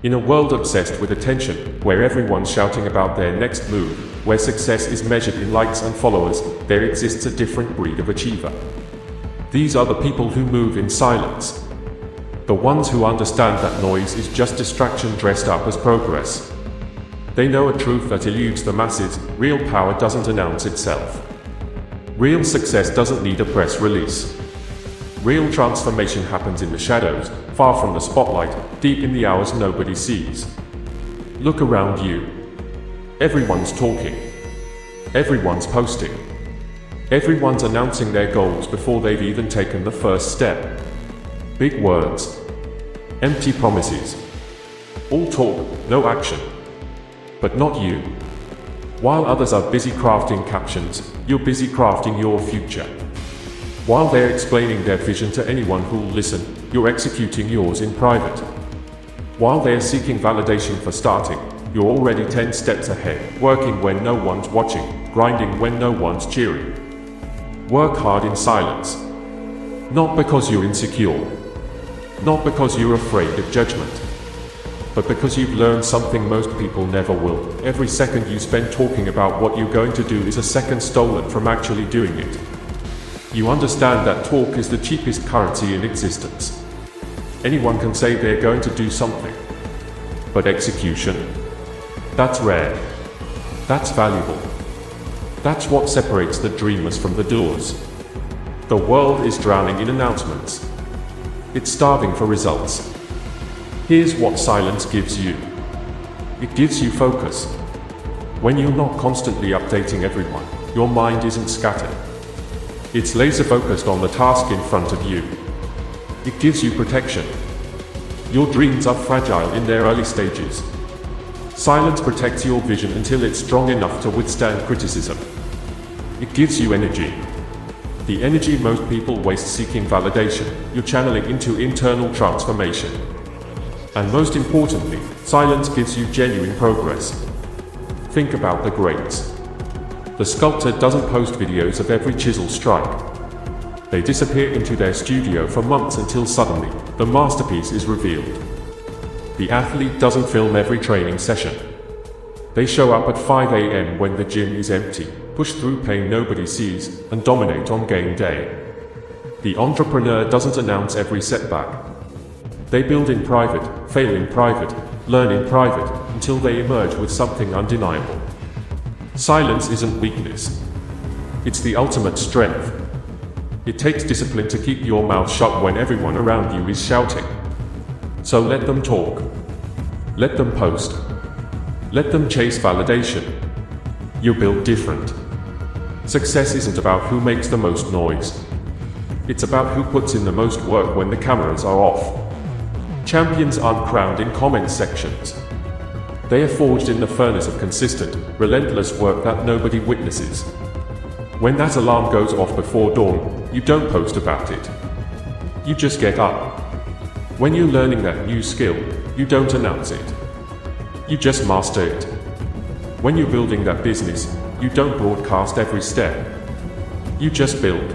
In a world obsessed with attention, where everyone's shouting about their next move, where success is measured in likes and followers, there exists a different breed of achiever. These are the people who move in silence. The ones who understand that noise is just distraction dressed up as progress. They know a truth that eludes the masses: real power doesn't announce itself. Real success doesn't need a press release. Real transformation happens in the shadows, far from the spotlight, deep in the hours nobody sees. Look around you. Everyone's talking. Everyone's posting. Everyone's announcing their goals before they've even taken the first step. Big words. Empty promises. All talk, no action. But not you. While others are busy crafting captions, you're busy crafting your future. While they're explaining their vision to anyone who'll listen, you're executing yours in private. While they're seeking validation for starting, you're already 10 steps ahead, working when no one's watching, grinding when no one's cheering. Work hard in silence. Not because you're insecure. Not because you're afraid of judgment. But because you've learned something most people never will. Every second you spend talking about what you're going to do is a second stolen from actually doing it. You understand that talk is the cheapest currency in existence. Anyone can say they're going to do something. But execution? That's rare. That's valuable. That's what separates the dreamers from the doers. The world is drowning in announcements. It's starving for results. Here's what silence gives you. It gives you focus. When you're not constantly updating everyone, your mind isn't scattered. It's laser focused on the task in front of you. It gives you protection. Your dreams are fragile in their early stages. Silence protects your vision until it's strong enough to withstand criticism. It gives you energy. The energy most people waste seeking validation, you're channeling into internal transformation. And most importantly, silence gives you genuine progress. Think about the greats. The sculptor doesn't post videos of every chisel strike. They disappear into their studio for months until suddenly, the masterpiece is revealed. The athlete doesn't film every training session. They show up at 5 a.m. when the gym is empty, push through pain nobody sees, and dominate on game day. The entrepreneur doesn't announce every setback. They build in private, fail in private, learn in private, until they emerge with something undeniable. Silence isn't weakness. It's the ultimate strength. It takes discipline to keep your mouth shut when everyone around you is shouting. So let them talk. Let them post. Let them chase validation. You're built different. Success isn't about who makes the most noise. It's about who puts in the most work when the cameras are off. Champions aren't crowned in comment sections. They are forged in the furnace of consistent, relentless work that nobody witnesses. When that alarm goes off before dawn, you don't post about it. You just get up. When you're learning that new skill, you don't announce it. You just master it. When you're building that business, you don't broadcast every step. You just build.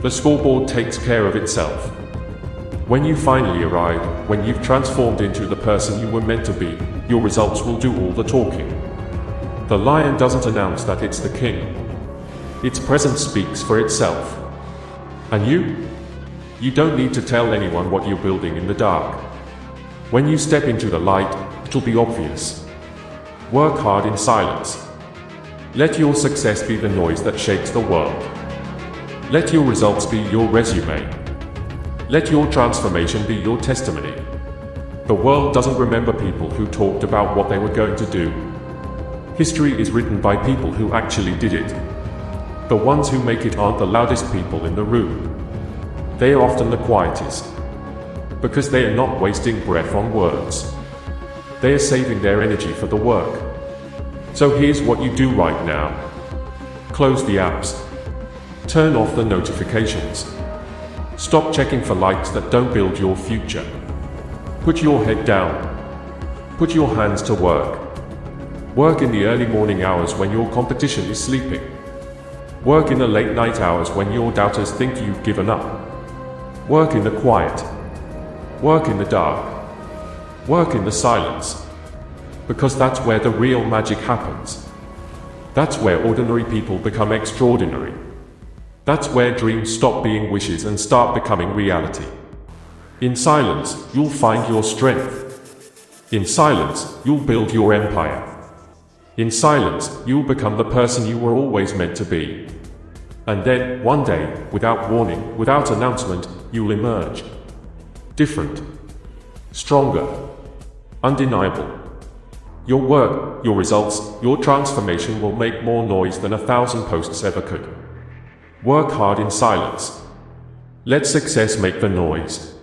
The scoreboard takes care of itself. When you finally arrive, when you've transformed into the person you were meant to be, your results will do all the talking. The lion doesn't announce that it's the king. Its presence speaks for itself. And you? You don't need to tell anyone what you're building in the dark. When you step into the light, it'll be obvious. Work hard in silence. Let your success be the noise that shakes the world. Let your results be your resume. Let your transformation be your testimony. The world doesn't remember people who talked about what they were going to do. History is written by people who actually did it. The ones who make it aren't the loudest people in the room. They are often the quietest. Because they are not wasting breath on words. They are saving their energy for the work. So here's what you do right now. Close the apps. Turn off the notifications. Stop checking for likes that don't build your future. Put your head down. Put your hands to work. Work in the early morning hours when your competition is sleeping. Work in the late night hours when your doubters think you've given up. Work in the quiet. Work in the dark. Work in the silence. Because that's where the real magic happens. That's where ordinary people become extraordinary. That's where dreams stop being wishes and start becoming reality. In silence, you'll find your strength. In silence, you'll build your empire. In silence, you'll become the person you were always meant to be. And then, one day, without warning, without announcement, you'll emerge. Different. Stronger. Undeniable. Your work, your results, your transformation will make more noise than 1,000 posts ever could. Work hard in silence. Let success make the noise.